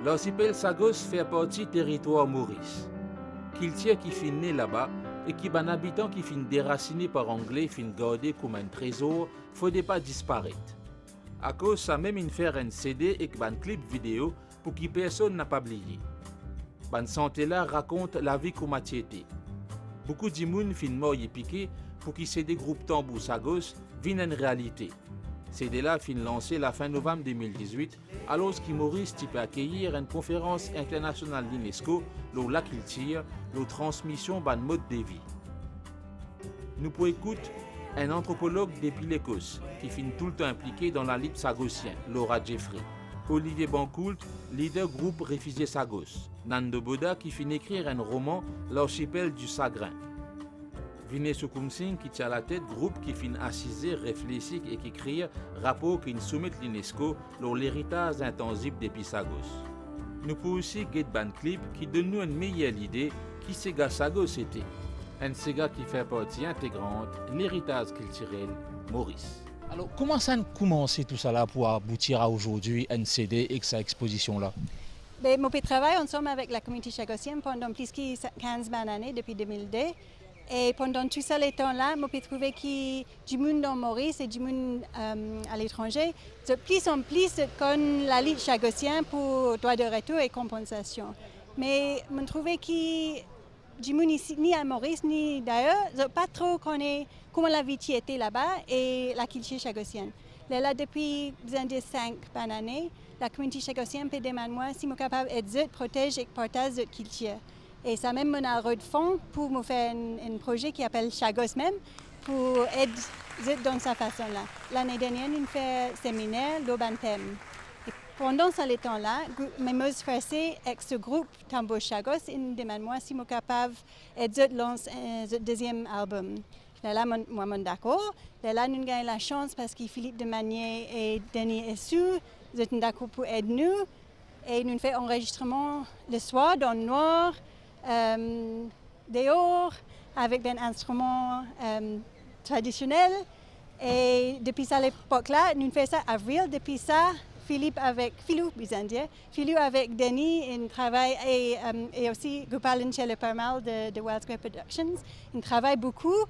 L'archipel Sagos fait partie du territoire Maurice. Kiltier qui fin né là-bas et qui ban habitant qui fin déraciné par anglais fin gardé comme un trésor, faudrait pas disparaître. À cause ça même une faire un CD et ban clip vidéo pour qui personne n'a pas oublié. Ban santé là raconte la vie comme a été. Beaucoup de monde fin mort y piqué pour qui CD groupe Tambour Sagos vienne une réalité. CD là fin lancé la fin novembre 2018 alors qu'il Maurice peut accueillir une conférence internationale d'UNESCO lors la culture, la transmission ban mode de vie. Nous pouvons écouter un anthropologue depuis l'Écosse qui finit tout le temps impliqué dans la lutte sagossienne, Laura Jeffrey. Olivier Bancoult, leader groupe Réfugiés Sagos. Nando Boda qui finit écrire un roman, L'archipel du Sagrin. Vinay Sukumsing qui tient la tête groupe qui finit assiser, réfléchir et qui écrire rapport qui soumet l'UNESCO sur l'héritage intangible des Sagos. Nous pouvons aussi get ban clip qui donne nous une meilleure idée qui Sega Sagos était. Un Sega qui fait partie intégrante de l'héritage culturel Maurice. Alors, comment ça a commencé tout ça là pour aboutir à aujourd'hui un CD et sa exposition là? Ben, moi, je travaille ensemble avec la communauté chagossienne pendant plus de 15 années, depuis 2002. Et pendant tout ça, les temps-là, je trouvé qu'il y a du monde dans Maurice et du monde à l'étranger. De plus en plus, comme la Ligue chagossienne pour droit de retour et compensation. Mais je trouvais qu'il y a du monde ici, ni à Maurice, ni d'ailleurs, je ne pas trop connaître comment la vie était là-bas et la culture chagossienne. Là, depuis 5 années, la communauté chagossienne peut demander moi si je suis capable de protéger et partager cette culture. Et ça même mon arrêt de fond pour me faire un projet qui s'appelle Chagos même, pour aider dans sa façon-là. L'année dernière, on fait un séminaire, l'Obantem. Et pendant ce temps-là, mes français avec ce groupe Tambour Chagos, ils demandent moi si je suis capable de lancer un deuxième album. Là, moi, je suis d'accord. Là, nous avons la chance parce que Philippe de Manier et Denis Essou sont d'accord pour aider nous. Et nous faisons enregistrement le soir dans le noir. Dehors avec un instrument traditionnel et depuis ça l'époque-là, nous faisons ça en avril. Depuis ça, Philou avec Denis, il travaille et aussi Gopal chez pas mal de Wild Square Productions. Il travaille beaucoup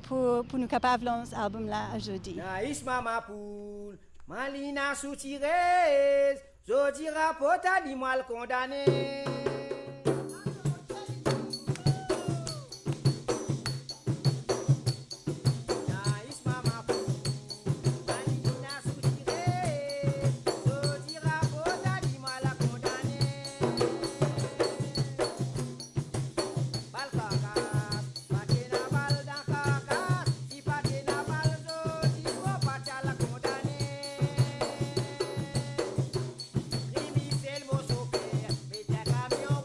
pour nous capables de lancer cet album-là aujourd'hui. Naïs Mama Poule, Malina Soutirez, Jodi rapporte animal condamné. Camion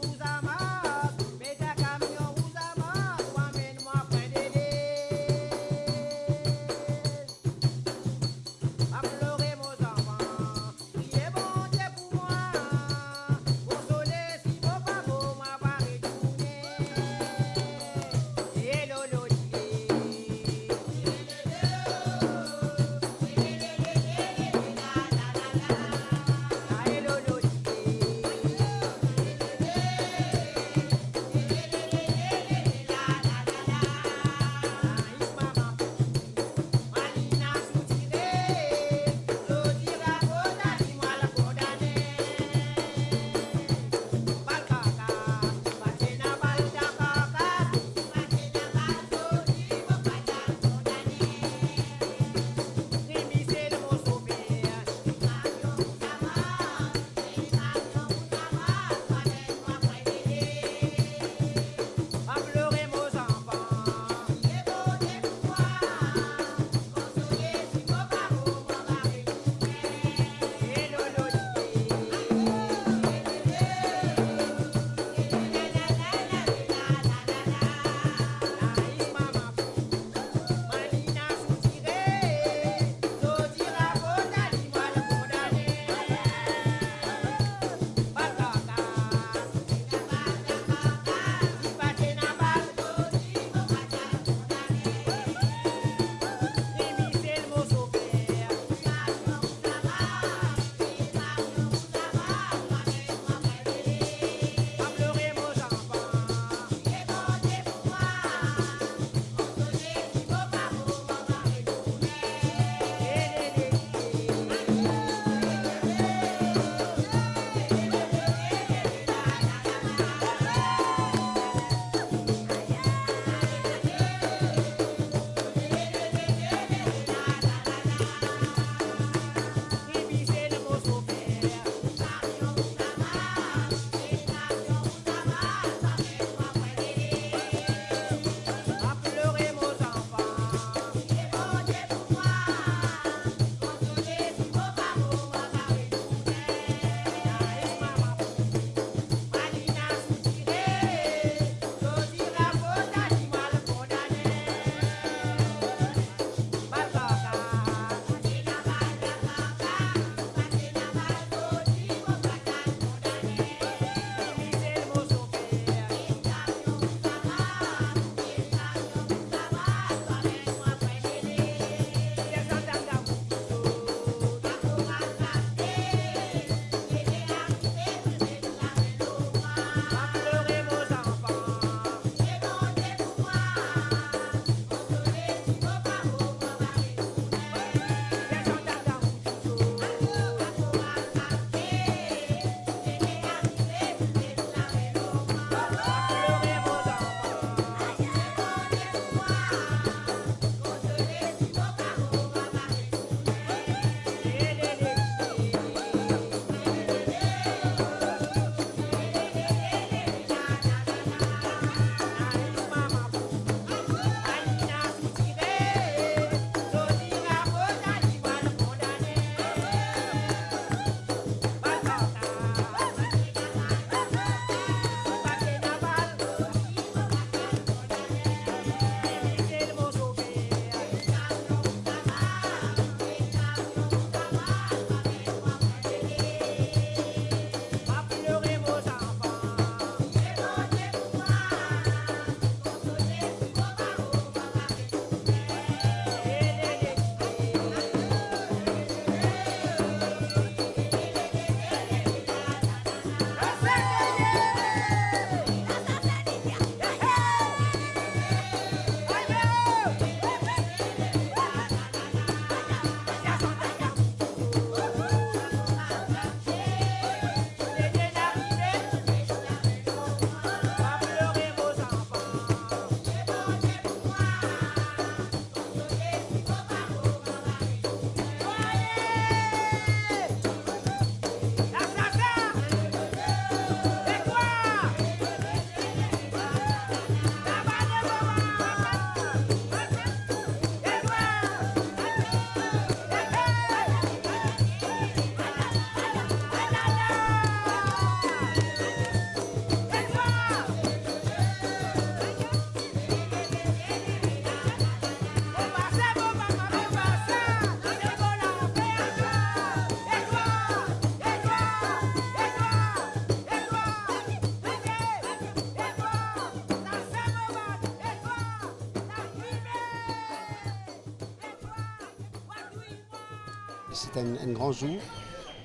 c'est un grand jour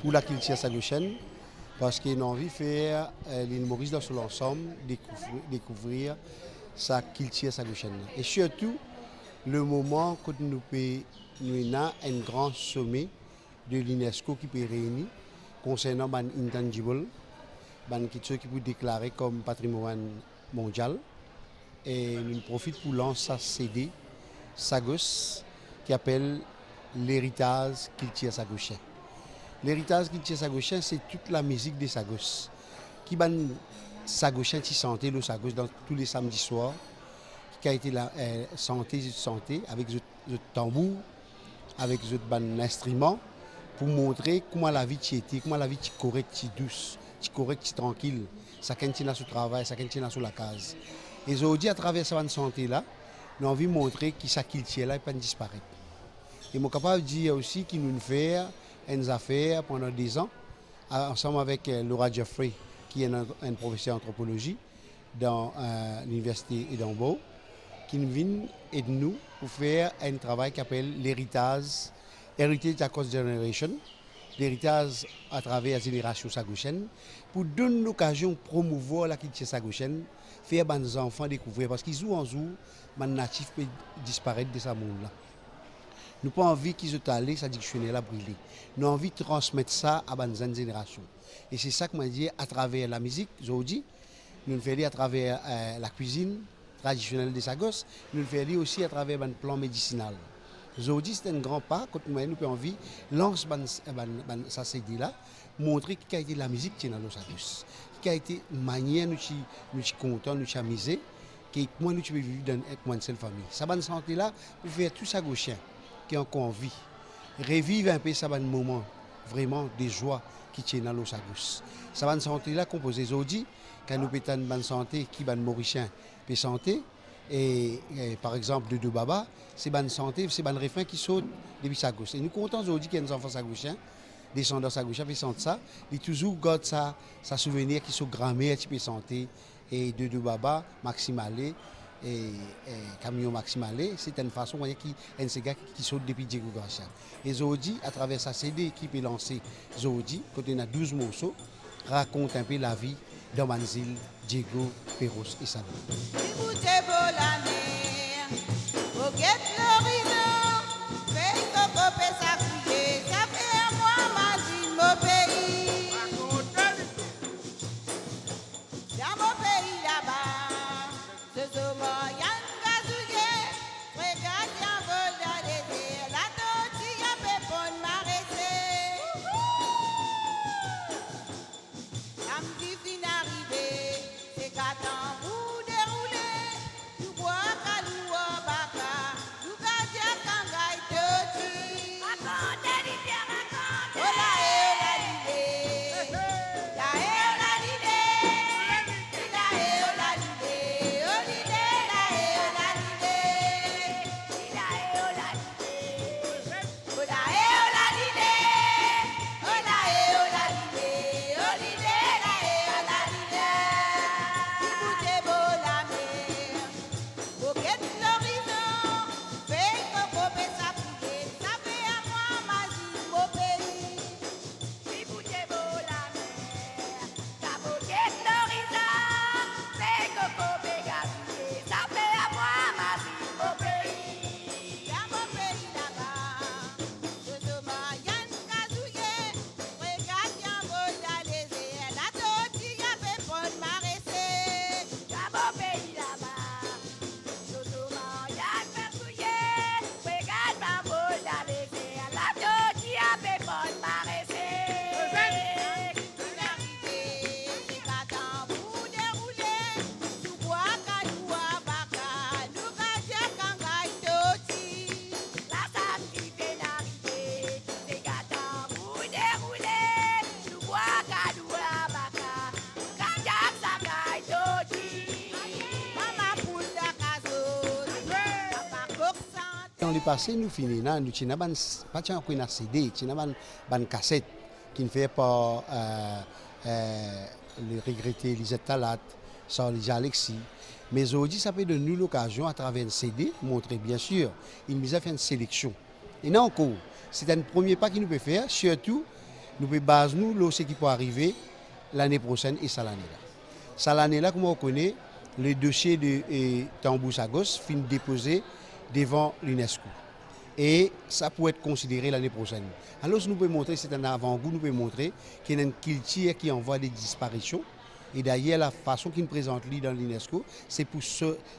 pour la culture sagouchène parce qu'il a envie de faire l'île Maurice dans son ensemble, découvrir sa culture sagouchène. Et surtout, le moment où nous avons un grand sommet de l'UNESCO qui peut réunir concernant les intangibles, qui peut déclarer comme patrimoine mondial. Et nous profitons pour lancer un CD Sagos qui appelle l'héritage culture sagouchien. L'héritage culture sagouchien, c'est toute la musique des Sagos. Qui ban sagouchien qui chantait le Sagos dans tous les samedis soirs, qui a été la santé avec le tambour, avec les instruments, pour montrer comment la vie était, comment la vie est correcte, douce, correcte, tranquille. Ça continue sur le travail, ça continue sur la case. Et aujourd'hui, à travers cette santé-là, nous avons envie de montrer que sa culture là ne peut pas disparaître. Et je suis capable de dire aussi qu'il nous fait une affaire pendant 10 ans, ensemble avec Laura Jeffrey, qui est un professeur d'anthropologie dans l'université d'Edimbourg, qui nous vient aider nous pour faire un travail qui s'appelle l'héritage, Heritage Across Generation, l'héritage à travers la génération sagouchène, pour donner l'occasion de promouvoir la culture sagouchène, faire les enfants découvrir, parce qu'ils jouent en jour, les natifs peuvent disparaître de ce monde-là. Nous n'avons pas envie qu'ils soient allés, ça dictionnaire là brûler. Nous avons envie de transmettre ça à la jeune génération. Et c'est ça que je dis à travers la musique, aujourd'hui, nous le faisons à travers la cuisine traditionnelle des Sagos, nous le faisons aussi à travers un plan médicinal. Aujourd'hui, c'est un grand pas, quand nous avons envie de lancer ça CD là, montrer qui a été la musique qui est dans nos Sagos, qui a été une manière nous sommes contents, nous sommes amusés, que moi nous pouvons vivre avec une seule famille. Ça bonne santé là, pour faire tout ça gauchien qui est encore en vie, revivre un peu ça bon moment vraiment de joie qui tient dans nos Sagos. Ça bonne santé là composé aujourd'hui, quand nous pétons une bonne santé qui bonne mauricien peut santé. Et par exemple, de Baba, c'est bonne santé, c'est bon refrain qui saute depuis Sagos. Et nous comptons aujourd'hui qu'il y a des enfants sagouchiens, descendants sagouchiens, qui sentent ça. Ils toujours gardent ça souvenir qui sont grand-mère, qui peut santé. Et de Baba, Maxime Allé, et Camion Maxime Allé, c'est une façon qui un gars qui saute depuis Diego Garcia. Et Zodi, à travers sa CD qui est lancée, Zodi, quand on a 12 morceaux, raconte un peu la vie dans Manzil, Diego, Perros et Salou. Écoutez beau la mer, au guet l'horizon, fais coco pé sa couillée, ça fait à moi Manzil, mon pays. Dans mon pays là-bas, ce soir y'en gazouillé, regarde y'en vol dans les airs, la tortue y'a pépon maraîcher. Samedi fin arrivé, c'est qu'attend vous dérouler, nous bois caloua baka, nous gardien kangaï toti. Raconte, Lydia, raconte. Oh la l'idée, la l'idée, la l'idée, oh l'idée, la l'idée, la l'idée, oh la l'idée, oh la l'idée, oh l'idée, la l'idée. Écoutez beau la mer, au guet l'horizon, fais coco pé sa couillée, ça fait à moi Manzil, mon pays. Écoutez beau la mer, ça au guet l'horizon, fais coco pé gazouillé, ça fait à moi Manzil, mon pays. Dans mon pays là-bas, je demande y'en gazouillé, regarde y'en vol dans les airs, la tortue y'a pépon maraîcher. Dans mon pays là-bas, je demande y'en gazouillé, regarde y'en vol dans les airs, la tortue y'a pépon maraîcher. L'arrivée, c'est qu'attend vous dérouler, nous bois caloua baka, nous gardien kangaï toti. La samedi fait l'arrivée, c'est qu'attend vous dérouler, nous bois caloua baka, nous gardien kangaï toti. Maman poule da caso, papa coq santé. Dans le passé, nous finissons, nous avons pas un CD, nous avons une cassette qui ne fait pas le regretter Lisette Talat, Sarlija Alexis. Mais aujourd'hui, ça peut donner nous l'occasion à travers un CD, montrer bien sûr, il nous a fait une sélection. Et non encore, C'est un premier pas qu'il nous peut faire, surtout nous pouvons baser nous ce qui peut arriver l'année prochaine et ça l'année là. Ça l'année là, comme on connaît, le dossier de Tambou Sagos finit déposé devant l'UNESCO. Et ça peut être considéré l'année prochaine. Alors, nous pouvons montrer, c'est un avant-goût, nous pouvons montrer qu'il y a une culture qui envoie des disparitions. Et d'ailleurs, la façon qu'il nous présente dans l'UNESCO, c'est pour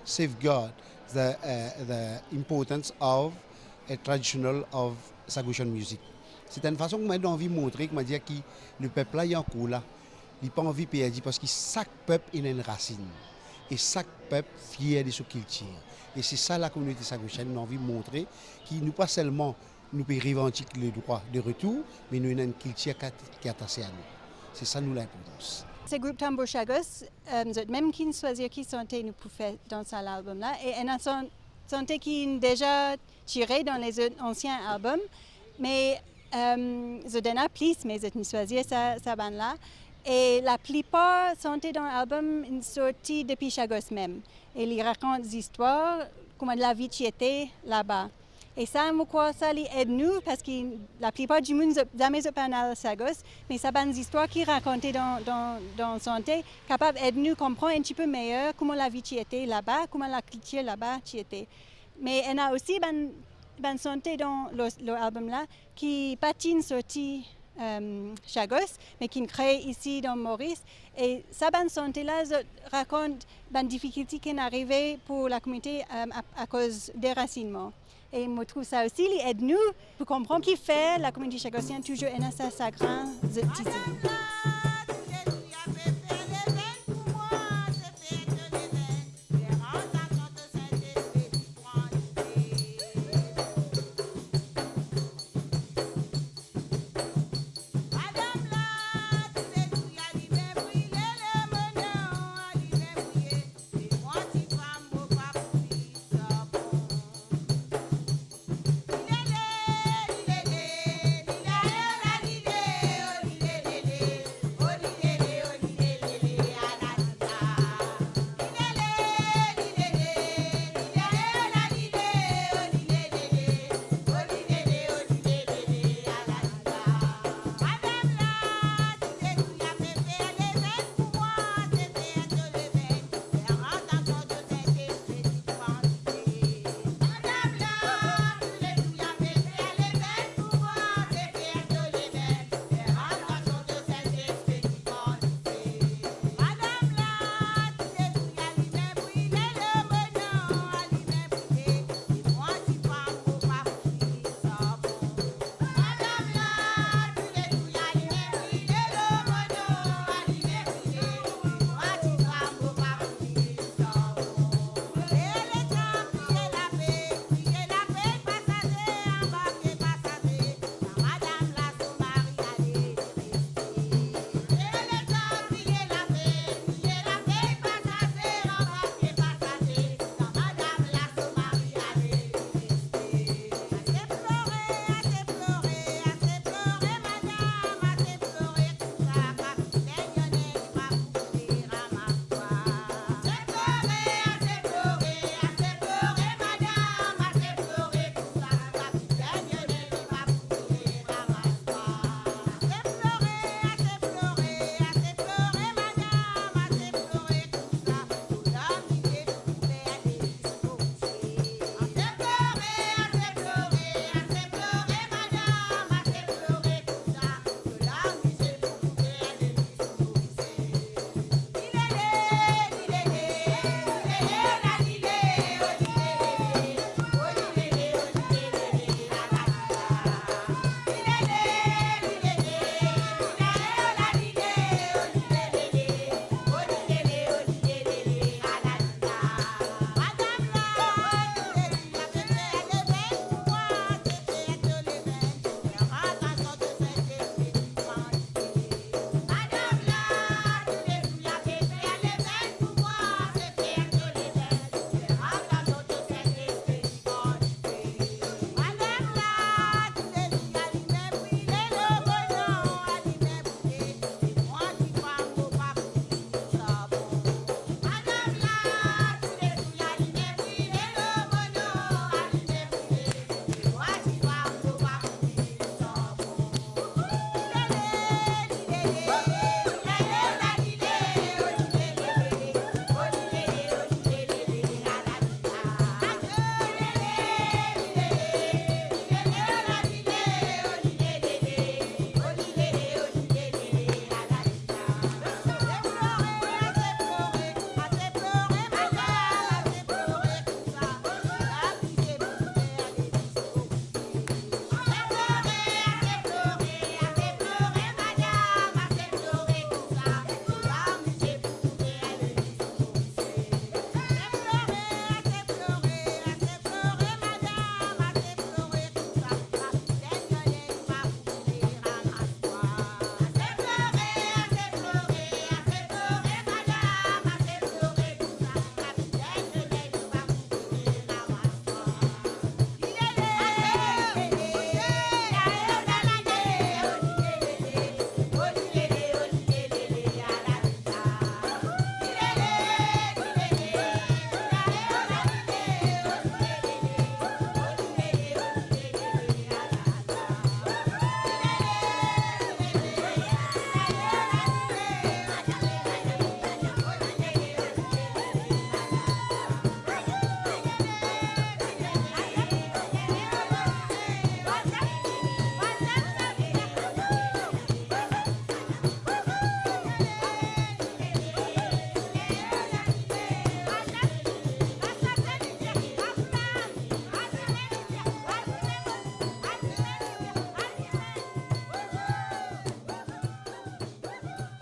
safeguard the importance of a traditional of Sagosian music. C'est une façon que moi j'ai envie de montrer, que dire que le peuple là, il est en cours là. Il n'a pas envie de perdre parce que chaque peuple il a une racine. Et chaque peuple fier de sa culture. Et c'est ça la communauté sagosienne a envie de montrer, qui nous pas seulement nous peut revendiquer le droit de retour, mais nous avons une culture qui est attachée à nous. C'est ça nous l'importance. Ce groupe Tambou Chagos, même qui choisir qui chanter nous pour faire dans cet album-là, et on a chanté qui est déjà tiré dans les anciens albums, mais je donne plus, mais je choisir sa bande-là. Et la plupart chantés dans l'album sont sortis depuis Chagos même. Et ils racontent des histoires, comment la vie était là-bas. Et ça, je crois, ça aide nous parce que la plupart du monde n'a jamais parlé à Sagos, mais ça des histoires qui racontaient dans santé, capable d'aider nous comprendre un petit peu mieux comment la vie était là-bas, comment la culture là-bas était. Mais il y a aussi une santé dans l'album là qui patine sorti Chagos, mais qui crée ici dans Maurice. Et ça, bonne santé-là, raconte les difficultés qui sont arrivées pour la communauté à cause des déracinement. Et je trouve ça aussi, il aide nous pour comprendre qui fait la communauté chagosienne toujours un sa grand tissu.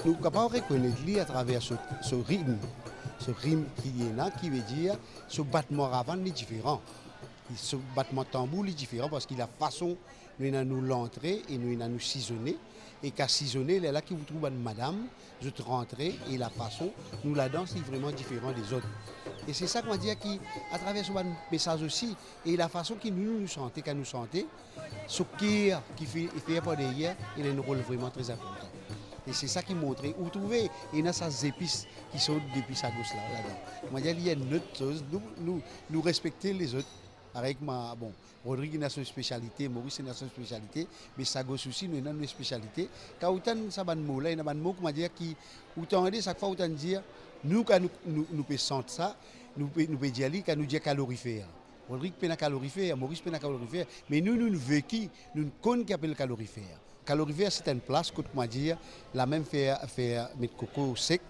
nous sommes capables de reconnaître à travers ce rythme qui est là, qui veut dire ce battement avant est différent. Ce battement tambour est différent parce qu'il a façon nous l'entrer et nous saisonner. Et qu'à saisonner, là qui vous trouve madame, je te rentrer et la façon, nous la danse est vraiment différente des autres. Et c'est ça qu'on va dire à travers ce message aussi, et la façon que nous sentons, quand nous sentons, ce qui fait par derrière, il a un rôle vraiment très important. Et c'est ça qui montre. Vous trouvez, il y a ces épices qui sont des épices à gauche là-dedans. On va dire il y a une autre chose, nous respecter les autres. Avec Rodrigue a son spécialité, Maurice a son spécialité, mais Sagos aussi, nous avons une spécialité. Quand vous avez ça, il y a un mot qui entendez chaque fois, vous dire, nous, quand nous pouvons sentir ça, nous pouvons dire quand nous disons calorifère. Rodrigue peut calorifère, Maurice peut calorifère, mais nous vécu, nous connaissons qui appelle calorifère. Calorifère, c'est une place, comment dire, la même faire mettre coco sec,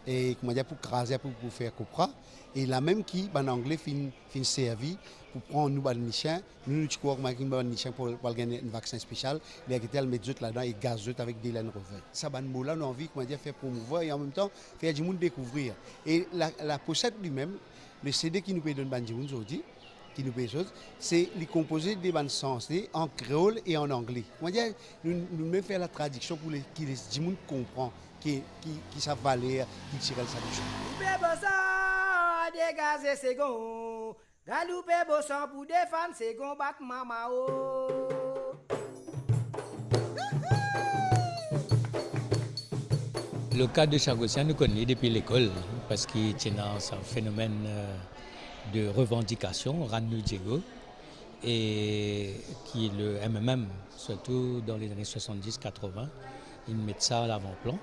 et comment dire, pour craser, pour faire copra. Et la même qui, en anglais, fin servi pour prendre nous Nichin, nous croyons que Nichin pour gagner un vaccin spécial, les gens mettent là-dedans et gazeux avec des laines revêtes. Ça, nous avons envie, comment dire, faire promouvoir et en même temps faire du monde découvrir. Et la pochette lui-même, le CD qui nous peut donner du monde aujourd'hui, qui nous peut c'est les composés des bandes sensées en créole et en anglais. Comment dire, nous même faire la traduction pour que les monde comprennent qui savent valeur, qui tirent le salut. Dégager c'est gon, galouper bossan pour défendre c'est gon bat mama oh. Le cas de Chagossien, nous connaissons depuis l'école parce qu'il est un phénomène de revendication, Ranu Diego, et qui est le MMM, surtout dans les années 70-80, il met ça à l'avant-plan.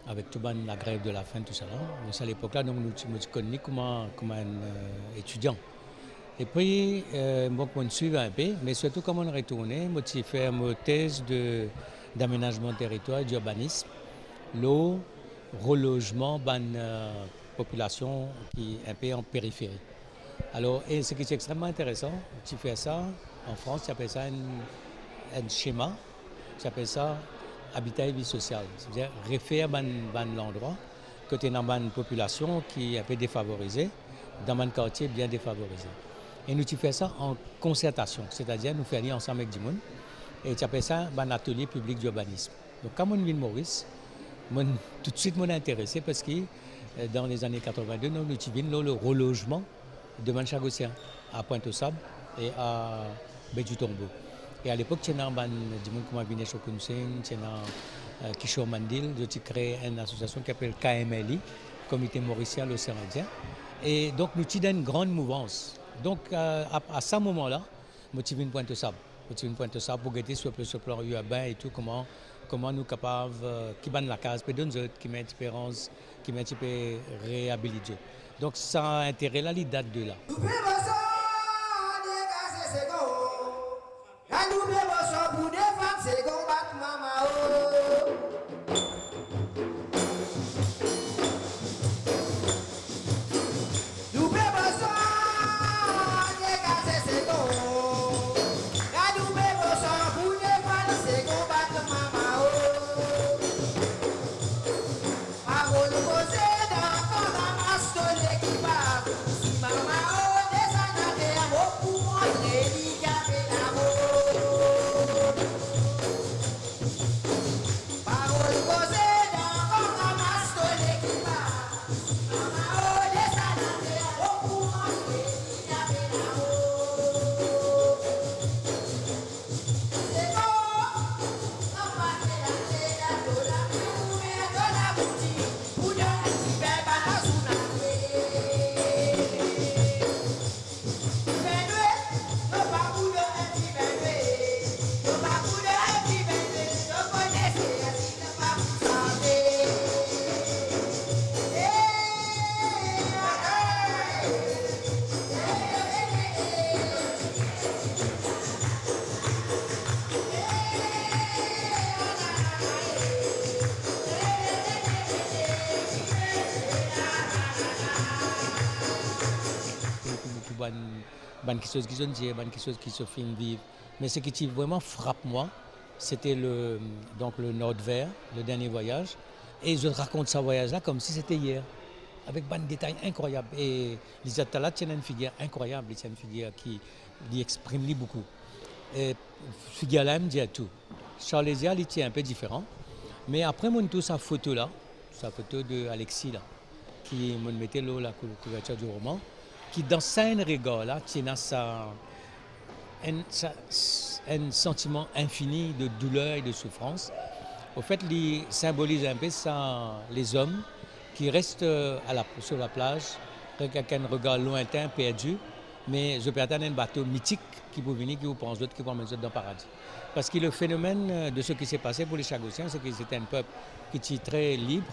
Avec tout la grève de la faim, tout ça là. Mais à l'époque-là, nous connaissions comme un étudiant. Et puis, moi, on suivait un peu, mais surtout quand on retournait, moi, j'ai fait une thèse d'aménagement de territoire et d'urbanisme, l'eau, relogement d'une population qui est un peu en périphérie. Alors, et ce qui est extrêmement intéressant, tu fais ça en France, tu appelles ça un schéma, tu appelles ça habitat et vie sociale, c'est-à-dire refaire l'endroit que tu es dans une population qui est un peu défavorisée, dans un quartier bien défavorisé. Et nous tu fais ça en concertation, c'est-à-dire nous faisons ensemble avec du monde et tu appelles ça un atelier public d'urbanisme. Donc quand on vient de Maurice, tout de suite je suis intéressé parce que dans les années 82, nous utilisons le relogement de Manchagossien à Pointe-aux-Sables et à Bédu-Tombeau. Et à l'époque, il y a des gens qui ont venu chez Kunsen, il y a Kishore Mandil, j'ai créé une association qui s'appelle KMLI, Comité Mauricien l'Océan Indien. Et donc, nous avons une grande mouvance. Donc, à ce moment-là, nous avons une Pointe-aux-Sables. Nous avons Pointe-aux-Sables pour guetter sur le plan urbain et tout, comment nous sommes capables, qui ban la case, qui met espérance, qui met réhabiliter. Donc, ça a intérêt là, il date de là. Quelque chose qui se filme vivre. Mais ce qui vraiment frappe moi, c'était le Nord-Vert, le dernier voyage, Et je raconte ce voyage-là comme si c'était hier, avec des détails incroyables. Et les Atala tiennent une figure incroyable, c'est une figure qui exprime beaucoup. Et figure-là, elle me dit tout. Charlesia, il est un peu différent. Mais après, mon tout sa photo là, sa photo de Alexis là, qui me mettait là la couverture du roman, qui dans un regard là, tient un sentiment infini de douleur et de souffrance. Au fait, il symbolise un peu ça, les hommes qui restent sur la plage, avec un regard lointain, perdu, mais je peux attendre un bateau mythique qui peut venir, qui vous pense d'autres, qui vous emmène dans le paradis. Parce que le phénomène de ce qui s'est passé pour les Chagossiens, c'est que c'était un peuple qui était très libre,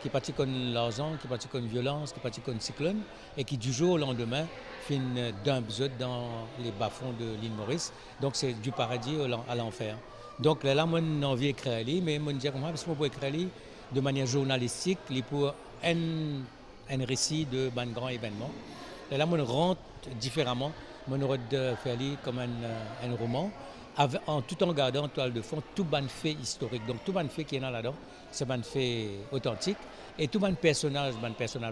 qui est parti contre l'argent, qui est parti contre violence, qui est parti contre cyclone, et qui du jour au lendemain finit d'un bzot dans les bas-fonds de l'île Maurice. Donc c'est du paradis à l'enfer. Donc là, moi, j'ai envie d'écrire, mais je me dis comment, parce que je peux écrire de manière journalistique, pour un récit de un grand événement. Là, je rentre différemment, je vais faire comme un roman, tout en gardant en toile de fond tout un fait historique. Donc tout un fait qui est là-dedans, c'est un fait authentique. Et tout un personnage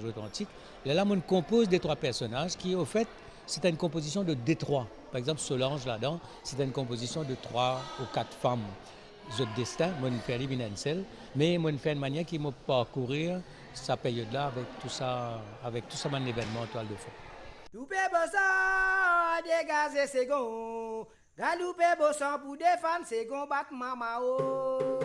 authentique. Là, je compose des trois personnages qui, au fait, c'est une composition de Détroit. Par exemple, Solange là-dedans, c'est une composition de 3 ou 4 femmes. Je destin, je fais mais je fais une manière qui me parcourir sa période-là avec tout ça, mon événement en toile de fond. Loupé bossan, dégazer c'est gon. Galoupé bossan pour défendre c'est gon bat mama oh.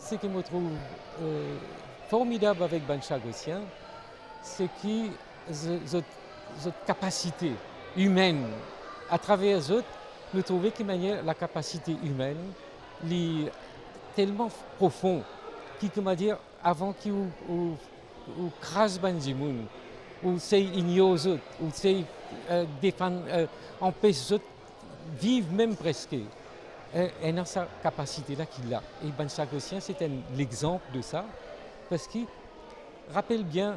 ce que je trouve formidable avec Ben Chagossien, c'est que cette capacité humaine, à travers eux, nous trouvons que la capacité humaine est tellement profonde, qui, comment dire, avant qu'il crase Ben Zimoun, ou c'est ignore eux, ou c'est défendre, empêche eux vivre même presque. Et dans sa capacité-là qu'il a. Et Ben Chagossien, c'est l'exemple de ça, parce qu'il rappelle bien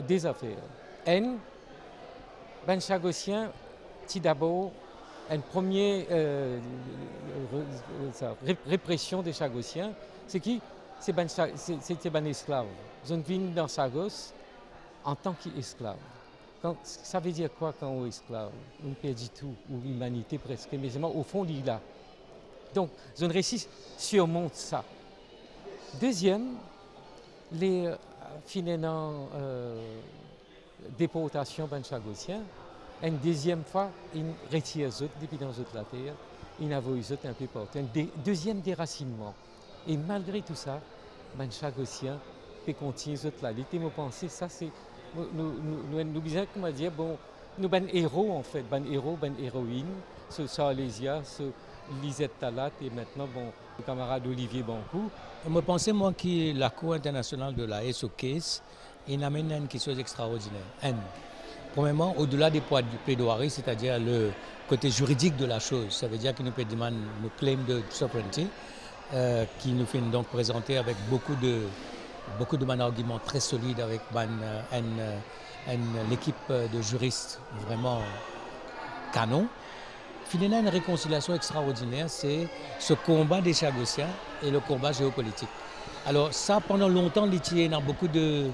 des affaires. Ben Chagossien, c'est d'abord une première répression des Chagossiens, c'était ben esclave. Ils ont venu dans Chagos en tant qu'esclave. Ça veut dire quoi quand on est esclave? On perd du tout, ou l'humanité presque, mais au fond, il est là. Donc, ils ont réussi à surmonter ça. Deuxième, les finalement déportation Ben Chagossien, une deuxième fois, ils retirent eux depuis dans la terre, ils envoient eux un peu partout. Un deuxième déracinement. Et malgré tout ça, Ben Chagossien peut continuer la lutte. Et moi, penser ça, c'est nous disons comment dire, bon, nous ben héros en fait, ben héros, ben héroïne, ce Salésia, ce Lisette Talat et maintenant bon, le camarade Olivier Bancourt. Je pensais moi que la Cour internationale de la haie au case, il amène une chose extraordinaire. Premièrement, au-delà des plaidoiries, c'est-à-dire le côté juridique de la chose, ça veut dire que nous demandons nos claims de sovereignty, qui nous fait donc présenter avec beaucoup de arguments très solides avec l'équipe de juristes vraiment canon. Finalement, une réconciliation extraordinaire, c'est ce combat des Chagossiens et le combat géopolitique. Alors ça, pendant longtemps, il y a beaucoup de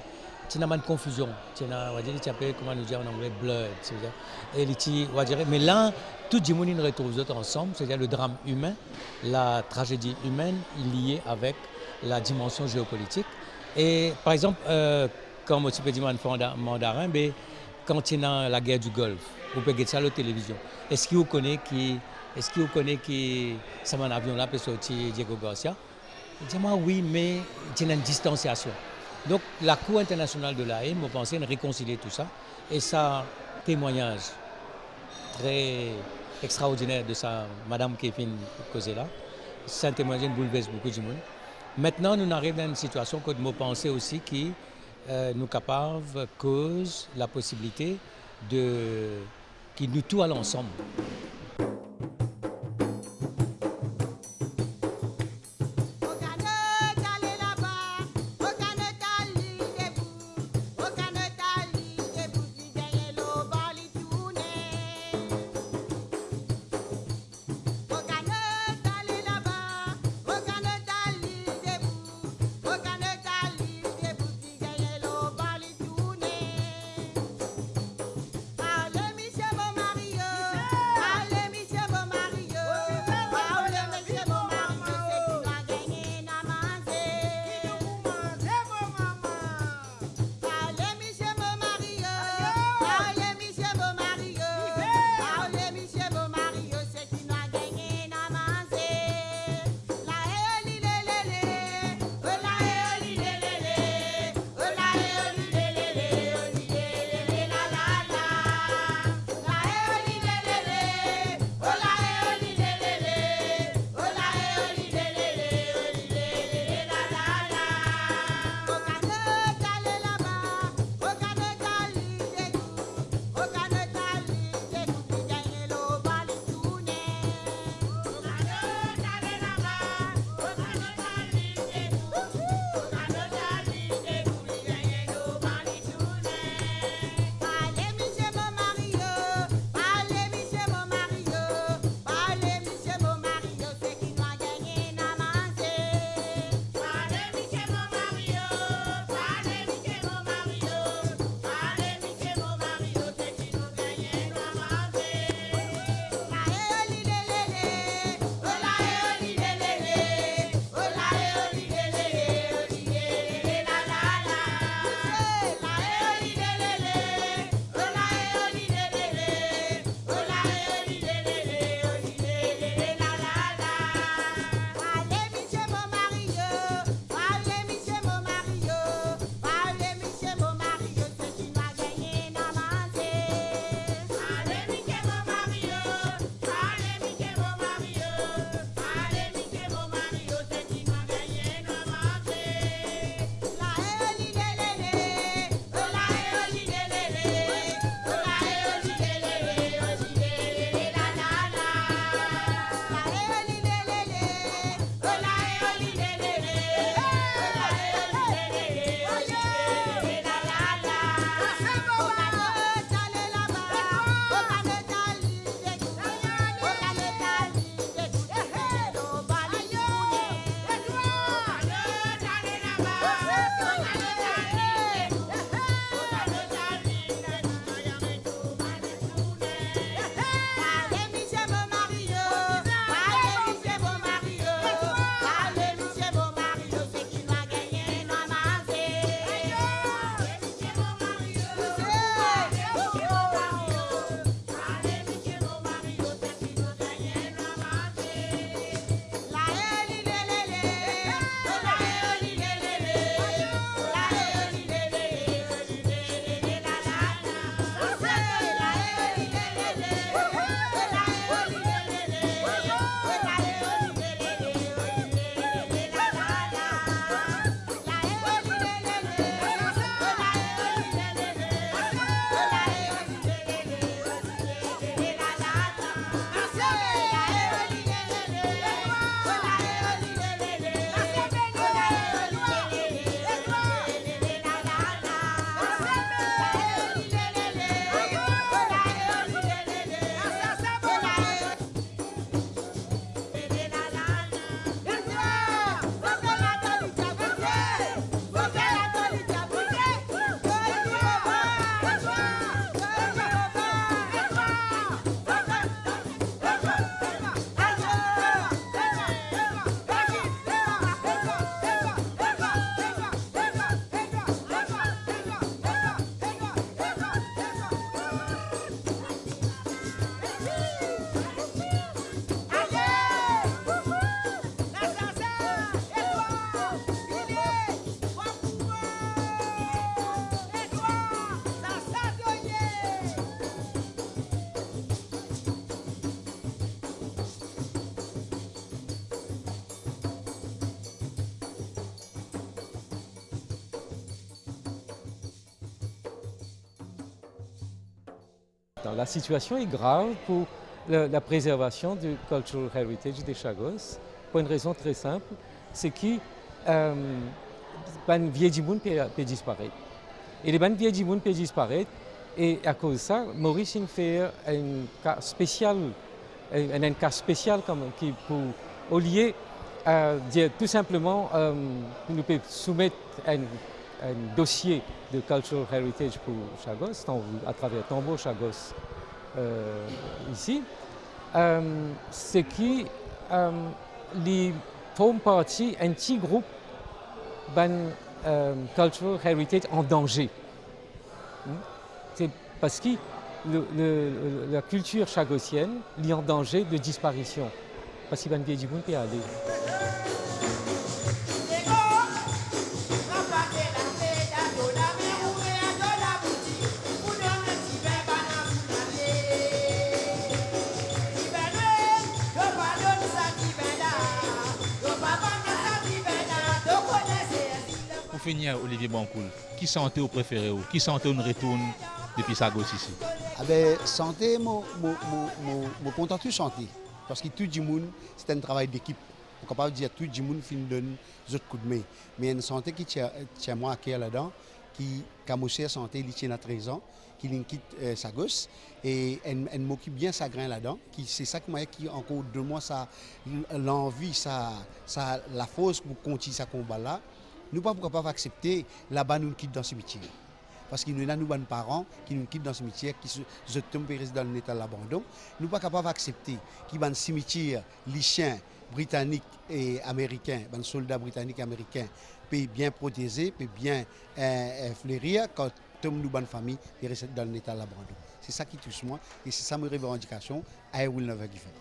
confusion. On va dire, comment nous dire en anglais, blurred. Mais là, tout le monde retrouve ensemble, c'est-à-dire le drame humain, la tragédie humaine liée avec la dimension géopolitique. Et par exemple, comme on peut dire en mandarin, quand il y a la guerre du Golfe, vous pouvez regarder ça à la télévision. Est-ce que vous connaissez qui ça mon avion là peut sortir Diego Garcia? Dis-moi oui, mais il y a une distanciation. Donc la Cour internationale de la haie, je pensais réconcilier tout ça. Et ça, témoignage très extraordinaire de sa Madame Kevin Kozela. C'est un témoignage qui bouleverse beaucoup de monde. Maintenant, nous arrivons dans une situation que je pensais aussi qui nous capables cause la possibilité de qui nous tout à l'ensemble. Allez, monsieur mon mari, temps. La situation est grave pour la préservation du cultural heritage des Chagos, pour une raison très simple, c'est que les vieilles dimoun peut disparaître. Et les vieilles dimoun peut disparaître, et à cause de ça, Maurice a fait un cas spécial, qui pour, au lieu de dire tout simplement, nous pouvons soumettre un dossier de cultural heritage pour Chagos, à travers Tombeau Chagos ici, c'est que les font partie d'un petit groupe de cultural heritage en danger. C'est parce que la culture chagossienne est en danger de disparition. Parce qu'il y a des gens qui aller. Pour finir, Olivier Bancoul, qui santé vous préférez ou qui santé on retourne depuis Sagos ici? Ah ben, santé, mon content de santé. Parce que tout le monde, c'est un travail d'équipe. On est capable de dire que tout le monde donne des coups de main. Mais il y a une santé qui tient moi à cœur là-dedans, qui a la santé, il tient à 13 ans, qui quitte Sagos. Et elle m'occupe bien sa grain là-dedans. C'est ça qui encore 2 mois, l'envie, la force pour continuer ce combat-là. Nous ne pouvons pas accepter là-bas nous quitte dans ce métier. Parce que nous avons nos parents qui nous quittent dans ce cimetière, qui se tombent dans l'état de l'abandon. Nous ne sommes pas capables d'accepter qu'il y ait un cimetière, les chiens britanniques et américains, les soldats britanniques et américains, peuvent bien protéger, peuvent bien fleurir quand nous avons une famille qui reste dans l'état de l'abandon. C'est ça qui touche moi et c'est ça mes revendications à Will Never Give Up.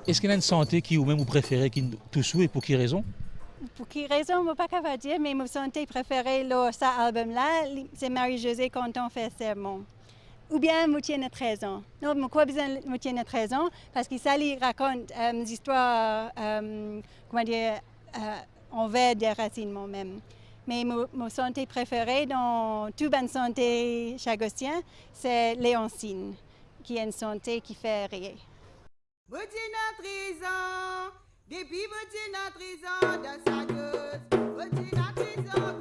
Est-ce qu'il y a une santé qui ou même vous préférez qui tout sous et pour quelle raison? Pour quelle raison, je ne sais pas capable dire, mais ma santé préférée dans cet album-là, c'est Marie-Josée quand on fait sermon. Ou bien Moutier de 13 ans. Non, mais quoi besoin de Moutier de 13 ans? Parce qu'il raconte des histoires, comment dire, envers des racines moi-même. Mais mon santé préférée dans toute bonne santé chagossien, c'est Léoncine, qui a une santé qui fait rire. Moutier de 13 ans, depuis Moutier de 13 ans, dans sa gueule, Moutier de 13 ans,